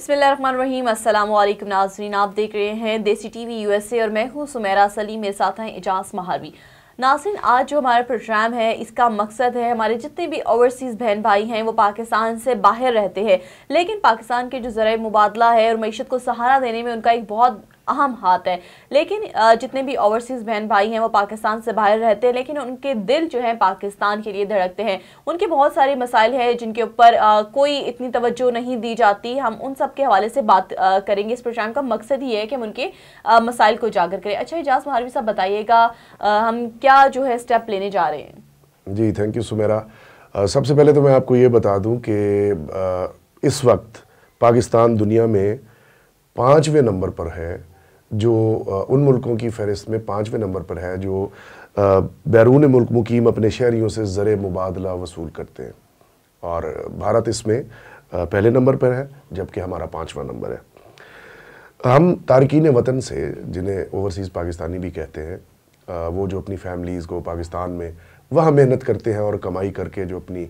बिस्मिल्लाहिर्रहमानिर्रहीम। अस्सलाम वालेकुम नाज़रीन, आप देख रहे हैं देसी टीवी यूएसए और मैं हूँ सुमेरा सलीम, मेरे साथ हैं इजाज़ महारवी। नाज़रीन, आज जो हमारा प्रोग्राम है इसका मकसद है हमारे जितने भी ओवरसीज़ बहन भाई हैं वो पाकिस्तान से बाहर रहते हैं, लेकिन पाकिस्तान के जो ज़राए मुबादला है और मईशत को सहारा देने में उनका एक बहुत अहम हाथ है। लेकिन जितने भी ओवरसीज़ बहन भाई हैं वो पाकिस्तान से बाहर रहते हैं, लेकिन उनके दिल जो है पाकिस्तान के लिए धड़कते हैं। उनके बहुत सारे मसाइल हैं जिनके ऊपर कोई इतनी तवज्जो नहीं दी जाती। हम उन सब के हवाले से बात करेंगे। इस प्रोग्राम का मकसद ही है कि हम उनके मसाइल को उजागर करें। अच्छा इजाज़ महारवी साहब, बताइएगा हम क्या जो है स्टेप लेने जा रहे हैं? जी थैंक यू सुमेरा। सबसे पहले तो मैं आपको ये बता दूं कि इस वक्त पाकिस्तान दुनिया में 5वें नंबर पर है, जो उन मुल्कों की फहरिस्त में 5वें नंबर पर है जो बैरून मुल्क मुकीम अपने शहरियों से ज़र मुबादला वसूल करते हैं, और भारत इसमें पहले नंबर पर है जबकि हमारा 5वां नंबर है। हम तारकीन वतन से, जिन्हें ओवरसीज़ पाकिस्तानी भी कहते हैं, वो जो अपनी फैमिलीज़ को पाकिस्तान में वहाँ मेहनत करते हैं और कमाई करके जो अपनी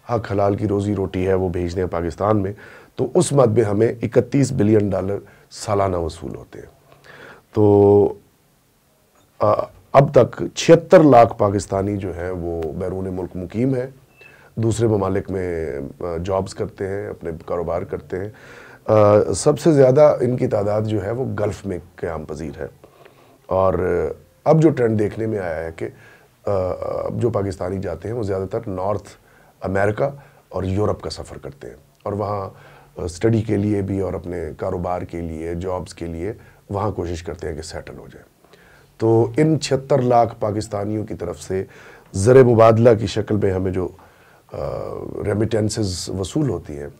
हक हलाल की रोज़ी रोटी है वो भेजते हैं पाकिस्तान में, तो उस मद में हमें $31 बिलियन सालाना वसूल होते हैं। तो अब तक 76 लाख पाकिस्तानी जो हैं वो बैरून मुल्क मुकीम हैं, दूसरे ममालिक में जॉब्स करते हैं, अपने कारोबार करते हैं। सबसे ज़्यादा इनकी तादाद जो है वो गल्फ़ में क़याम पज़ीर है, और अब जो ट्रेंड देखने में आया है कि जो पाकिस्तानी जाते हैं वो ज़्यादातर नॉर्थ अमेरिका और यूरोप का सफ़र करते हैं, और वहाँ स्टडी के लिए भी और अपने कारोबार के लिए, जॉब्स के लिए वहाँ कोशिश करते हैं कि सेटल हो जाए। तो इन 76 लाख पाकिस्तानियों की तरफ से ज़र मुबादला की शक्ल में हमें जो रेमिटेंसेस वसूल होती हैं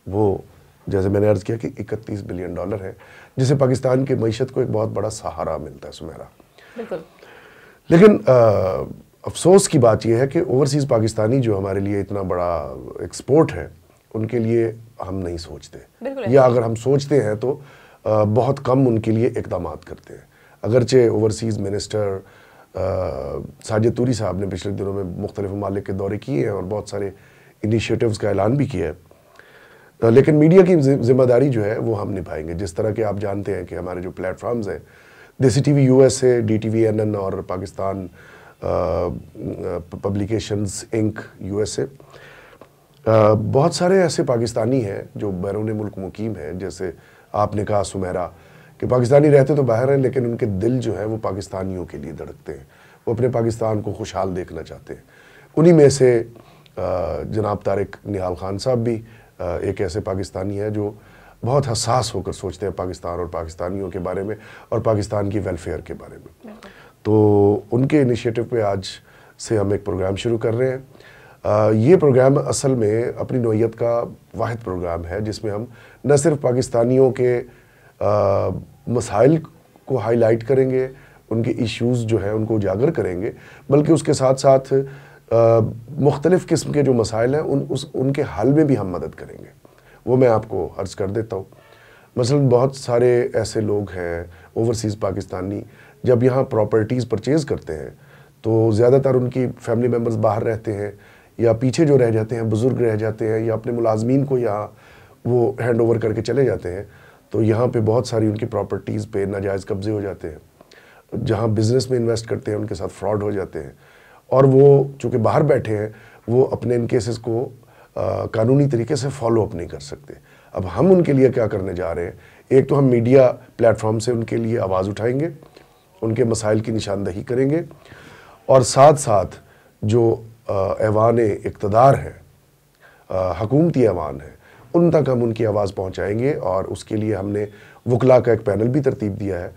वो, जैसे मैंने अर्ज़ किया कि $31 बिलियन है, जिससे पाकिस्तान की मईशत को एक बहुत बड़ा सहारा मिलता है सुमेरा। बिल्कुल। लेकिन अफसोस की बात यह है कि ओवरसीज़ पाकिस्तानी जो हमारे लिए इतना बड़ा एक्सपोर्ट है, उनके लिए हम नहीं सोचते, या अगर हम सोचते हैं तो बहुत कम उनके लिए इक़दामात करते हैं। अगरचे ओवरसीज़ मिनिस्टर साजिद तूरी साहब ने पिछले दिनों में मुख्तलिफ ममालिक के दौरे किए हैं और बहुत सारे इनिशिएटिव्स का ऐलान भी किया है, लेकिन मीडिया की ज़िम्मेदारी जो है वो हम निभाएंगे। जिस तरह के आप जानते हैं कि हमारे जो प्लेटफॉर्म्स हैं, देसी टीवी यूएसए, DTVNN और पाकिस्तान पब्लिकेशंस इंक यूएसए, बहुत सारे ऐसे पाकिस्तानी हैं जो बैरून मुल्क मुकीम हैं। जैसे आपने कहा सुमेरा कि पाकिस्तानी रहते तो बाहर हैं, लेकिन उनके दिल जो है वो पाकिस्तानियों के लिए धड़कते हैं, वो अपने पाकिस्तान को खुशहाल देखना चाहते हैं। उन्हीं में से जनाब तारिक निहाल खान साहब भी एक ऐसे पाकिस्तानी है जो बहुत हसास होकर सोचते हैं पाकिस्तान और पाकिस्तानियों के बारे में और पाकिस्तान की वेलफेयर के बारे में। तो उनके इनिशिएटिव पे आज से हम एक प्रोग्राम शुरू कर रहे हैं। ये प्रोग्राम असल में अपनी नौइयत का वाहिद प्रोग्राम है जिसमें हम न सिर्फ पाकिस्तानियों के मसाइल को हाईलाइट करेंगे, उनके इश्यूज़ जो हैं उनको उजागर करेंगे, बल्कि उसके साथ साथ मुख्तलिफ़ किस्म के जो मसाइल हैं उनके हल में भी हम मदद करेंगे। वो मैं आपको अर्ज़ कर देता हूँ। मसलन बहुत सारे ऐसे लोग हैं ओवरसीज़ पाकिस्तानी, जब यहाँ प्रॉपर्टीज़ परचेज़ करते हैं तो ज़्यादातर उनकी फैमिली मेम्बर्स बाहर रहते हैं, या पीछे जो रह जाते हैं बुज़ुर्ग रह जाते हैं, या अपने मुलाजमीन को यहाँ वो हैंड ओवर करके चले जाते हैं। तो यहाँ पे बहुत सारी उनकी प्रॉपर्टीज़ पे नाजायज़ कब्ज़े हो जाते हैं, जहाँ बिज़नेस में इन्वेस्ट करते हैं उनके साथ फ्रॉड हो जाते हैं, और वो चूँकि बाहर बैठे हैं वो अपने इन केसेस को कानूनी तरीके से फॉलो अप नहीं कर सकते। अब हम उनके लिए क्या करने जा रहे हैं, एक तो हम मीडिया प्लेटफॉर्म से उनके लिए आवाज़ उठाएंगे, उनके मसाइल की निशानदही करेंगे, और साथ साथ जो ऐवान इक़्तिदार है, हुकूमती ऐवान है, उन तक हम उनकी आवाज़ पहुंचाएंगे, और उसके लिए हमने वकला का एक पैनल भी तरतीब दिया है।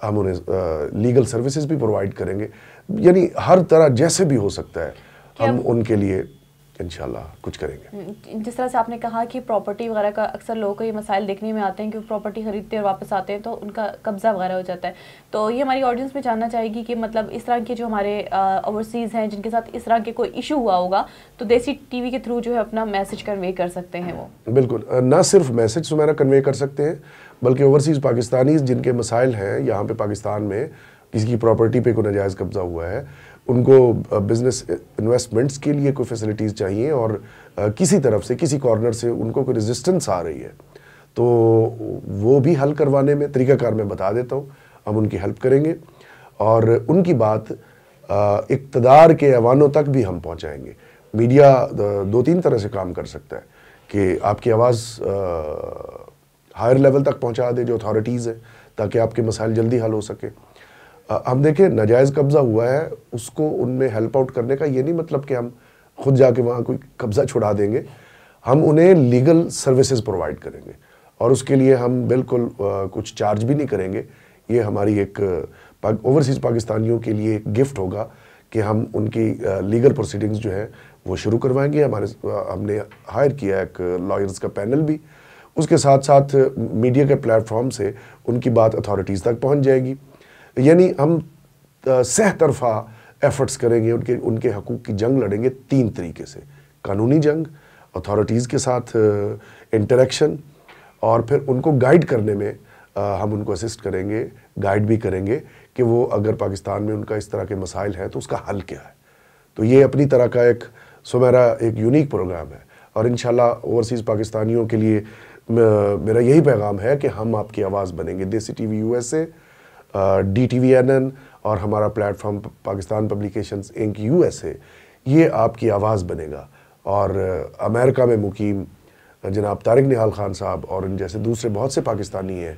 हम उन्हें लीगल सर्विसेज भी प्रोवाइड करेंगे, यानी हर तरह जैसे भी हो सकता है हम उनके लिए इंशाल्लाह कुछ करेंगे। जिस तरह से आपने कहा कि प्रॉपर्टी वगैरह का अक्सर लोगों को ये मसाइल देखने में आते हैं कि प्रॉपर्टी खरीदते हैं और वापस आते हैं तो उनका कब्ज़ा वगैरह हो जाता है, तो ये हमारी ऑडियंस में जानना चाहेगी कि मतलब इस तरह के जो हमारे ओवरसीज़ हैं जिनके साथ इस तरह के कोई इशू हुआ होगा तो देसी टीवी के थ्रू जो है अपना मैसेज कन्वे कर सकते हैं वो? बिल्कुल, ना सिर्फ मैसेज सुमेरा कन्वे कर सकते हैं, बल्कि ओवरसीज़ पाकिस्तानीज़ जिनके मसाइल हैं यहाँ पे पाकिस्तान में, किसी की प्रॉपर्टी पे कोई नाजायज़ कब्ज़ा हुआ है, उनको बिज़नेस इन्वेस्टमेंट्स के लिए कोई फैसिलिटीज़ चाहिए और किसी तरफ से, किसी कॉर्नर से उनको कोई रेजिस्टेंस आ रही है, تو وہ بھی حل کروانے میں طریقہ کار میں بتا دیتا ہوں، ہم ان کی ہیلپ کریں گے اور ان کی بات اقتدار کے ایوانوں تک بھی ہم پہنچائیں گے۔ میڈیا 2-3 طرح سے کام کر سکتا ہے کہ آپ کی آواز ہائر لیول تک پہنچا دے جو اتھارٹیز ہیں، تاکہ آپ کے مسائل جلدی حل ہو سکے۔ ہم دیکھیں ناجائز قبضہ ہوا ہے، اس کو ان میں ہیلپ آؤٹ کرنے کا یہ نہیں مطلب کہ ہم خود جا کے وہاں کوئی قبضہ چھڑا دیں گے، ہم انہیں لیگل سروسز پرووائڈ کریں گے اور اس کے لیے ہم بالکل کچھ چارج بھی نہیں کریں گے۔ یہ ہماری ایک اوورسیز پاکستانیوں کے لیے ایک گفٹ ہوگا کہ ہم ان کی لیگل پروسیڈنگز جو ہے وہ شروع کروائیں گے۔ ہم نے ہائر کیا ایک لائرز کا پینل بھی، اس کے ساتھ ساتھ میڈیا کے پلیٹ فارم سے ان کی بات اتھارٹیز تک پہنچ جائے گی۔ یعنی ہم سہ طرفہ ایفرٹس کریں گے، ان کے حقوق کی جنگ لڑیں گے 3 طریقے سے: قانونی جنگ، اتھارٹیز کے ساتھ انٹریکشن، اور پھر ان کو گائیڈ کرنے میں ہم ان کو اسسٹ کریں گے، گائیڈ بھی کریں گے کہ وہ اگر پاکستان میں ان کا اس طرح کے مسائل ہیں تو اس کا حل کیا ہے۔ تو یہ اپنی طرح کا ایک سمیرا ایک یونیک پروگرام ہے اور انشاءاللہ اوورسیز پاکستانیوں کے لیے میرا یہی پیغام ہے کہ ہم آپ کی آواز بنیں گے۔ دیسی ٹی وی USA، DTVNN اور ہمارا پلیٹ فارم پاکستان پبلیکیشنز انک USA، یہ آپ کی آواز بنے گا۔ اور امریکہ میں مقیم جناب طارق نہال خان صاحب اور ان جیسے دوسرے بہت سے پاکستانی ہیں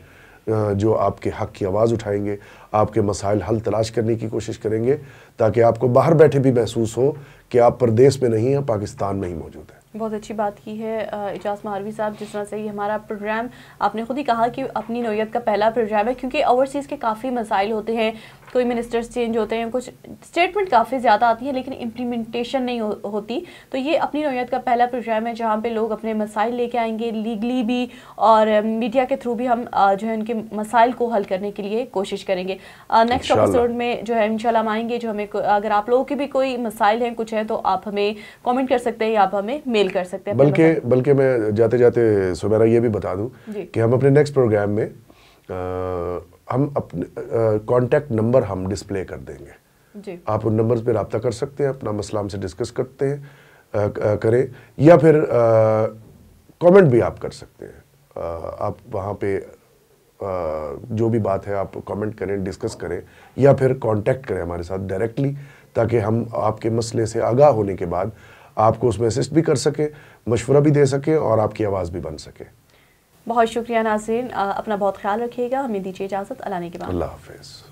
جو آپ کے حق کی آواز اٹھائیں گے، آپ کے مسائل حل تلاش کرنے کی کوشش کریں گے، تاکہ آپ کو باہر بیٹھے بھی محسوس ہو کہ آپ پردیس میں نہیں ہیں، پاکستان میں ہی موجود ہیں۔ بہت اچھی بات کی ہے اعجاز مہاروی صاحب، جس طرح سے یہ ہمارا پروگرام آپ نے خود ہی کہا کہ اپنی نوعیت کا پہلا پروگرام ہے، کیونکہ اوورسیز کے کافی مسائل ہوتے ہیں، کوئی منسٹرز چینج ہوتے ہیں، کچھ اسٹیٹمنٹ کافی زیادہ آتی ہیں لیکن امپلیمنٹیشن نہیں ہوتی، تو یہ اپنی نوعیت کا پہلا پروگرام ہے جہاں پہ لوگ اپنے مسائل لے کے آئیں گے لیگلی بھی، اور میڈیا کے تھرو بھی ہم جو ہے ان کے مسائل کو حل کرنے کے لیے کوشش کریں گے۔ نیکسٹ ایپیسوڈ میں جو ہے انشاءاللہ ہم آئیں گے، جو ہمیں اگر آپ لوگوں کے بھی کوئی مسائل ہیں کچھ ہیں تو آپ ہمیں کامنٹ کر سکتے ہیں یا آپ ہمیں میل کر سکتے ہیں۔ بلکہ میں جاتے جاتے سمیرا یہ بھی بتا دوں کہ ہم اپنے نیکسٹ پروگرام میں ہم اپنے کانٹیکٹ نمبر ہم ڈسپلے کر دیں گے، آپ ان نمبرز پہ رابطہ کر سکتے ہیں، اپنا مسئلہ ہم سے ڈسکس کریں، یا پھر کامنٹ بھی آپ کر سکتے ہیں۔ آپ وہاں پہ جو بھی بات ہے آپ کامنٹ کریں، ڈسکس کریں، یا پھر کانٹیکٹ کریں ہمارے ساتھ ڈائریکٹلی، تاکہ ہم آپ کے مسئلے سے آگاہ ہونے کے بعد آپ کو اس میں اسسٹ بھی کر سکیں، مشورہ بھی دے سکیں اور آپ کی آواز بھی بن سکے۔ بہت شکریہ ناظرین، اپنا بہت خیال رکھیے گا، ہمیں دیجیے اجازت، اللہ نے کے بعد۔ اللہ حافظ۔